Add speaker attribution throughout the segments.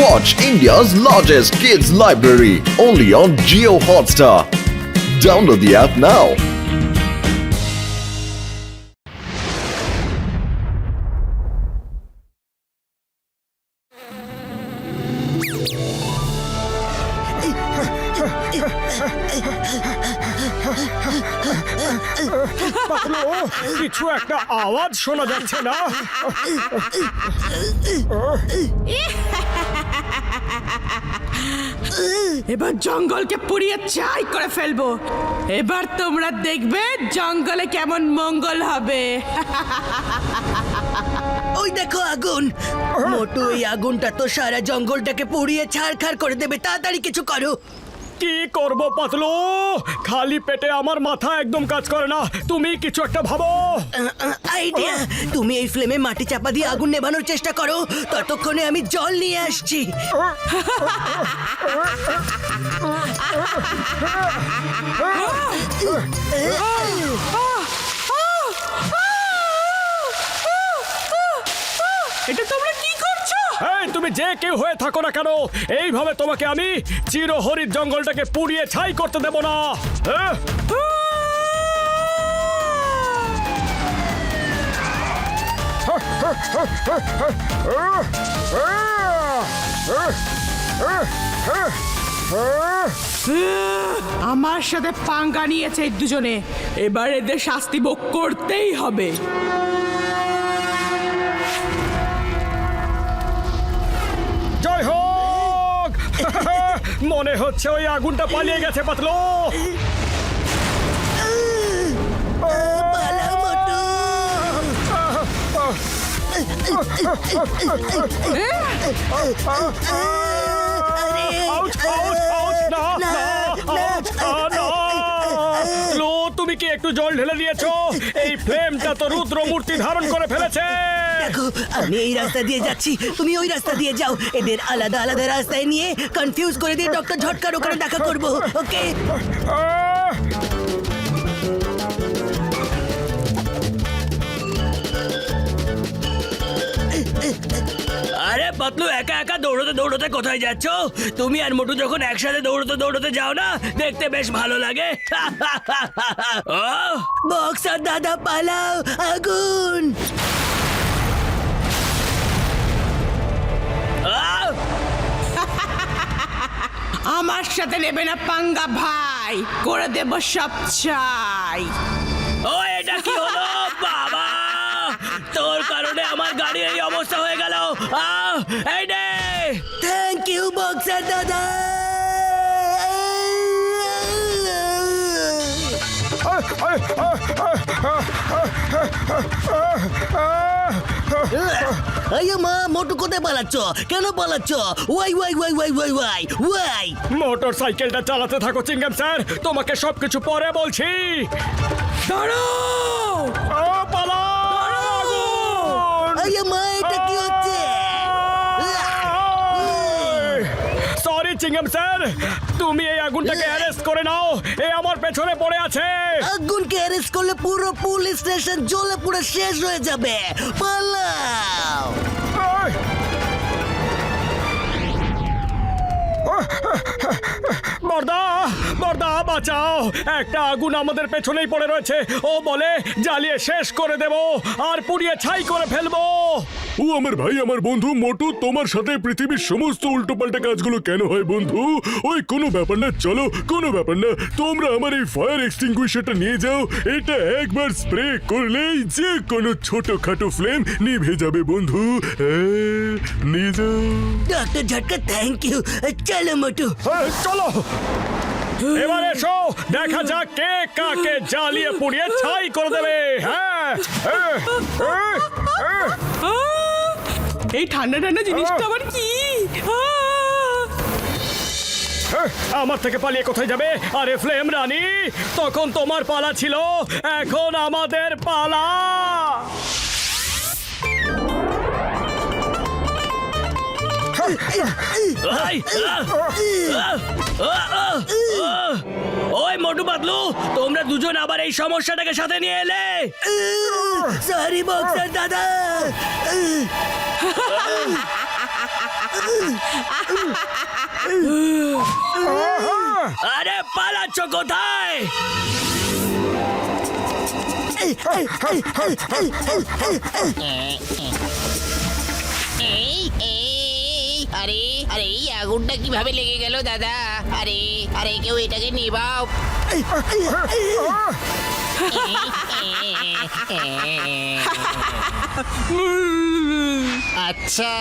Speaker 1: Watch India's largest kids library only on Jio Hotstar. Download the app now.
Speaker 2: কিছু একটা আওয়াজ শোনা যাচ্ছে না।
Speaker 3: এবার জঙ্গলকে পুড়িয়ে ছাই করে ফেলবো। এবার তোমরা দেখবে জঙ্গলে কেমন মঙ্গল হবে।
Speaker 4: ওই দেখো আগুন। মোটু এই আগুনটা তো সারা জঙ্গলটাকে পুড়িয়ে ছারখার করে দেবে, তাড়াতাড়ি কিছু করো।
Speaker 2: কি করব পাতলু, খালি পেটে আমার মাথা একদম কাজ করে না। তুমি কিছু একটা ভাবো।
Speaker 4: আইডিয়া, তুমি এই ফ্লেমে মাটি চাপা দিয়ে আগুন নেভানোর চেষ্টা করো, ততক্ষণে আমি জল নিয়ে আসছি।
Speaker 3: এটা তোমরা কি করছো?
Speaker 2: এই তুমি যে কেউ হয়ে থাকো না কেন, এইভাবে তোমাকে আমি চিরহরিৎ জঙ্গলটাকে পুড়িয়ে ছাই করতে দেব না। হ্যাঁ?
Speaker 3: আমার সাথে পাঙ্গা নিয়েছে এই দুজনে, এবার এদের শাস্তি ভোগ করতেই হবে।
Speaker 2: জয় হোক। মনে হচ্ছে ওই আগুনটা পালিয়ে গেছে পাতলু।
Speaker 4: পালাও মোটু। আরে,
Speaker 2: আউচ, আউচ, আউচ, না, না, আউচ, না। লো, তুমি কি একটু জল ঢেলে দিয়েছো? এই ফ্লেমটা তো রুদ্র মূর্তি ধারণ করে ফেলেছে।
Speaker 4: দেখো, আমি এই রাস্তা দিয়ে যাচ্ছি, তুমি ওই রাস্তা দিয়ে যাও। এদের আলাদা আলাদা রাস্তায় নিয়ে কনফিউজ করে দিয়ে ডক্টর ঝটকার ওখানে দেখা করবো। ওকে? আরে পাতলু, একা একা দৌড়তে দৌড়তে কোথায় যাচ্ছ? তুমি আর মোটু যখন একসাথে দৌড়তে দৌড়তে যাও না, দেখতে বেশ ভালো লাগে। বক্সার দাদা পালাও, আগুন!
Speaker 3: আমার সাথে নেবে না পাঙ্গা ভাই, করে দেব সব চাই।
Speaker 4: ও, এটা কি হলো বাবা? তোর কারণে আমার গাড়ি এই অবস্থা হয়ে গেল। এই নে, থ্যাংক ইউ বক্সার দাদা। আইয়া মা, মোটু কোথায় পালাচ্ছ? কেন পালাচ্ছ? Why why why why why why why?
Speaker 2: Motor সাইকেলটা চালাতে থাকো চিংগাম স্যার, তোমাকে সবকিছু পরে বলছি।
Speaker 3: দাঁড়াও!
Speaker 2: পালাও!
Speaker 4: আইয়া মা, এটা কি হচ্ছে?
Speaker 2: সরি চিংগাম স্যার, তুমি এই আগুনটাকে অ্যারেস্ট করে নাও। এ আমার পেছনে পড়ে আছে।
Speaker 4: আগুনকে অ্যারেস্ট করলে পুরো পুলিশ স্টেশন জ্বলে পুরো শেষ হয়ে যাবে। পালাও!
Speaker 2: বর্দা, বর্দা বাঁচাও, একটা আগুন আমাদের পেছনেই পড়ে রয়েছে। ও বলে জ্বালিয়ে শেষ করে দেব আর পুড়িয়ে ছাই করে ফেলবো।
Speaker 5: ও আমার ভাই, আমার বন্ধু মোটু, তোমার সাথে পৃথিবীর সমস্ত উল্টোপাল্টা কাজগুলো কেন হয় বন্ধু? ওই কোনো ব্যাপার না, চলো, কোনো ব্যাপার না। তোমরা আমার এই ফায়ার এক্সটিংগুইশারটা নিয়ে যাও। এটা একবার স্প্রে করলেই যে কোনো ছোটখাটো ফ্লেম নিভে যাবে বন্ধু। নিয়ে যাও।
Speaker 4: ডক্টর ঝটকা, থ্যাংক ইউ। চলো মোটু।
Speaker 2: চলো এবার এসো, দেখা যাক কে কাকে জ্বালিয়ে পুড়িয়ে ছাই করে দেবে। হ্যাঁ,
Speaker 3: এই ঠান্ডা ঠান্ডা জিনিসটা আবার কি?
Speaker 2: আমার থেকে পালিয়ে কোথায় যাবে? আরে ফ্লেম রানী, তখন তোমার পালা ছিল, এখন আমাদের পালা।
Speaker 4: ওই মোটু পাতলু, তোমরা দুজন আবার এই সমস্যাটাকে সাথে নিয়ে এলে। সরি বক্সার দাদা। আরে পালাচ্ছ কোথায়?
Speaker 6: এই এই আরে আরে এই আগুনটা কিভাবে লেগে গেল দাদা? আরে আরে কেউ এটাকে নিভাও। আচ্ছা,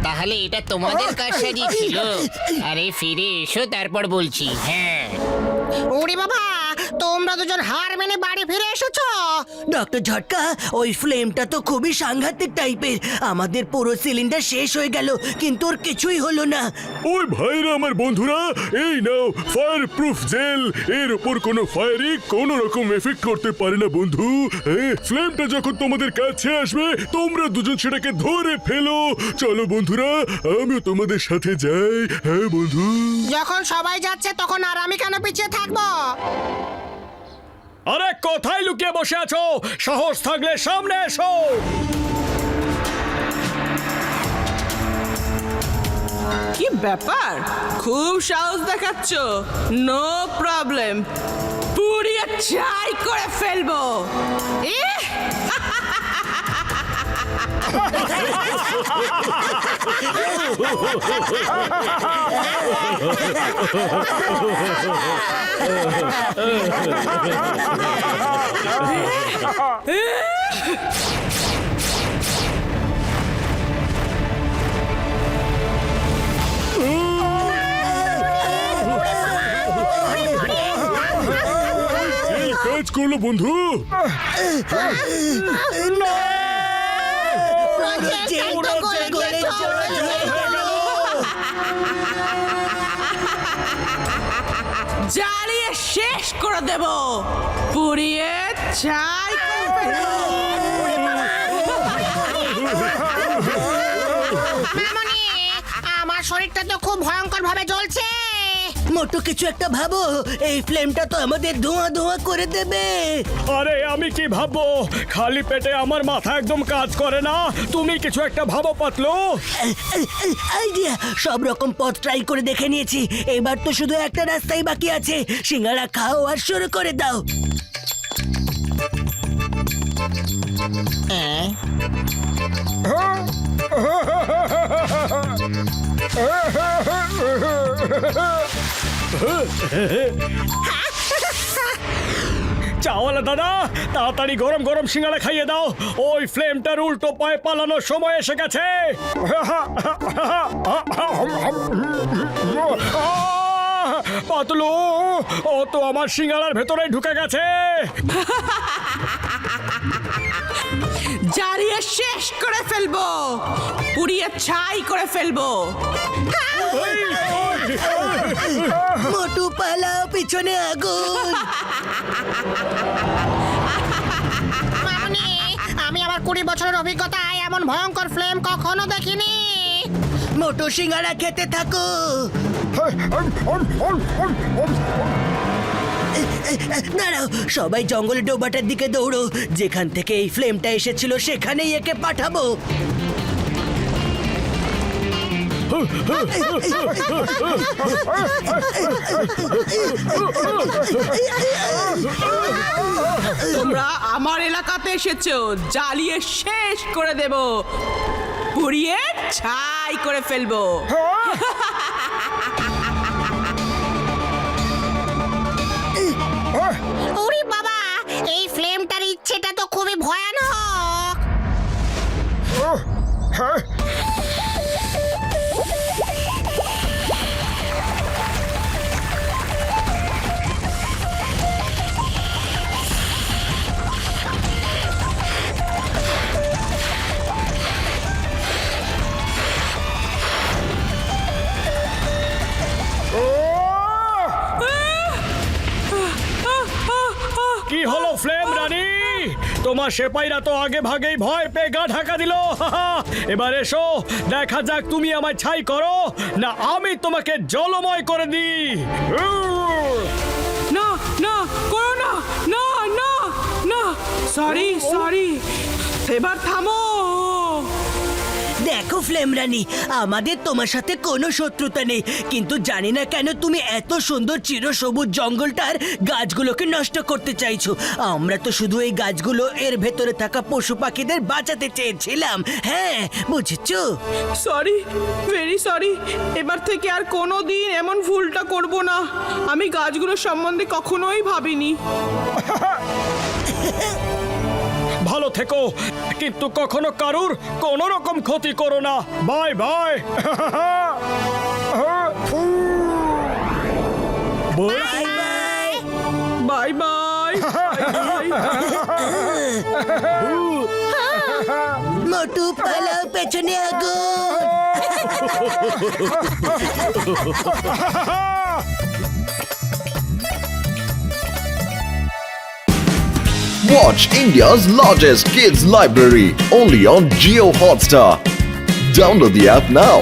Speaker 6: তাহলে এটা তোমাদের কারসাজি ছিল। আরে ফিরে এসো, তারপর বলছি। হ্যাঁ,
Speaker 7: ওরে বাবা, তোমরা দুজন হার মেনে বাড়ি ফিরে এসেছো।
Speaker 8: ডক্টর ঝটকা, ওই ফ্লেমটা তো খুবই সাংঘাতিক টাইপের। আমাদের পুরো সিলিন্ডার শেষ হয়ে গেল, কিন্তু ওর কিছুই হলো না।
Speaker 5: ওই ভাইরা আমার বন্ধুরা, এই নাও ফায়ার প্রুফ জেল। এর উপর কোনো ফায়ারই কোনো রকম এফেক্ট করতে পারে না বন্ধু। ফ্লেমটা যখন তোমাদের কাছে আসবে, তোমরা দুজন সেটাকে ধরে ফেলো। চলো বন্ধুরা, আমিও তোমাদের সাথে যাই। হ্যাঁ বন্ধু।
Speaker 7: যখন সবাই যাচ্ছে তখন আর আমি কেন পিছিয়ে থাকবো?
Speaker 2: আরে কোথায় লুকিয়ে বসে আছো? সাহস থাকলে সামনে এসো।
Speaker 3: কি ব্যাপার, খুব সাহস দেখাচ্ছ। নো প্রবলেম, পুড়িয়ে ছাই করে ফেলবো। ইহ!
Speaker 5: এই কাজ করলো বন্ধু।
Speaker 3: জ্বালিয়ে শেষ করে দেব, পুড়িয়ে ছাই করে ফেলবো।
Speaker 7: মামনি, আমার শরীরটা তো খুব ভয়ঙ্কর ভাবে জ্বলছে।
Speaker 8: মোটো কিছু একটা ভাবো, এই ফ্লেমটা তো আমাদের ধোঁয়া ধোঁয়া করে দেবে।
Speaker 2: আরে আমি কি ভাববো? খালি পেটে আমার মাথা একদম কাজ করে না। তুমি কিছু একটা ভাবো পাতলু।
Speaker 8: আইডিয়া, সব রকম পথ ট্রাই করে দেখে নিয়েছি। এবার তো শুধু একটা রাস্তাই বাকি আছে। সিঙ্গারা খাও আর শুরু করে দাও।
Speaker 2: চাওয়ালা দাদা, তাড়াতাড়ি গরম গরম সিঙ্গাড়া খাইয়ে দাও। ওই ফ্লেমটার উল্টো পায়ে পালানোর সময় এসে গেছে। পাতলু, ও তো আমার সিঙ্গাড়ার ভেতরে ঢুকে গেছে।
Speaker 3: জ্বালিয়ে শেষ করে ফেলবো, পুড়িয়ে ছাই করে ফেলবো।
Speaker 8: মোটু পালাও, পিছনে আগুন।
Speaker 7: মামনি, আমি আমার 20 বছরের অভিজ্ঞতায় এমন ভয়ঙ্কর ফ্লেম কখনো দেখিনি।
Speaker 8: মোটু সিঙ্গারা খেতে থাকো। দাঁড়াও, সবাই জঙ্গলে ডোবাটার দিকে দৌড়ো। যেখান থেকে এই ফ্লেমটা এসেছিল সেখানেই একে পাঠাবো।
Speaker 3: তোমরা আমার এলাকাতে এসেছো, জ্বালিয়ে শেষ করে দেব, পুড়িয়ে ছাই করে ফেলবো।
Speaker 7: ওরে বাবা, এই ফ্লেমটার ইচ্ছেটা তো খুবই ভয়ানক।
Speaker 2: কি হলো ফ্লেম রানী? তোমার সেপাইরা তো আগে ভাগেই ভয় পেয়ে গা ঢাকা দিল। এবার এসো, দেখা যাক তুমি আমায় ছাই করো না আমি তোমাকে জলময় করে দিই।
Speaker 3: না না, করো না, না না না, সরি সরি, এবার থামো।
Speaker 8: দেখো ফ্লেম রানী, আমাদের তোমার সাথে কোনো শত্রুতা নেই, কিন্তু জানি না কেন তুমি এত সুন্দর চিরসবুজ জঙ্গলটার গাছগুলোকে নষ্ট করতে চাইছো। আমরা তো শুধু এই গাছগুলো এর ভেতরে থাকা পশু পাখিদের বাঁচাতে চেয়েছিলাম। হ্যাঁ, বুঝেছো?
Speaker 3: Sorry, very sorry. এবার থেকে আর কোনো দিন এমন ভুলটা করব না। আমি গাছগুলোর সম্বন্ধে কখনোই ভাবিনি।
Speaker 2: ভালো থেকো, কিন্তু কখনো কারুর কোনো রকম ক্ষতি করো না। Bye bye.
Speaker 3: Bye bye.
Speaker 8: Motu পালাও, পেছনে আগুন।
Speaker 1: Watch India's largest kids library only on Geo Hotstar. Download the app now.